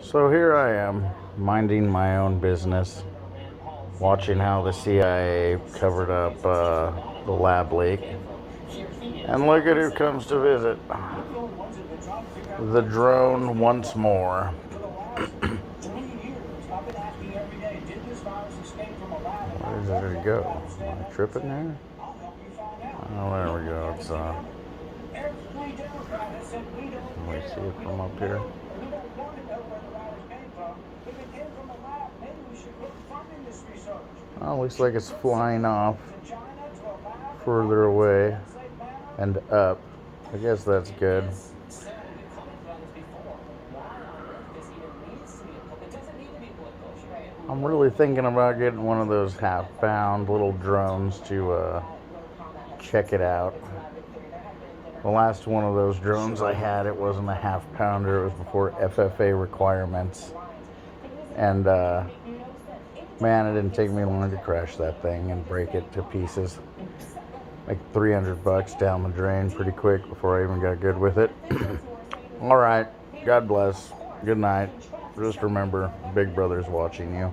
So here I am, minding my own business, watching how the CIA covered up the lab leak. And look at who comes to visit. The drone once more. Where did it go? Am I tripping there? Oh, there we go. It's let me see it from up here. Oh, looks like it's flying off further away and up. I guess that's good. I'm really thinking about getting one of those half-pound little drones to check it out. The last one of those drones I had, it wasn't a half-pounder. It was before FFA requirements. And man, it didn't take me long to crash that thing and break it to pieces. Like $300 down the drain pretty quick before I even got good with it. All right. God bless. Good night. Just remember, Big Brother's watching you.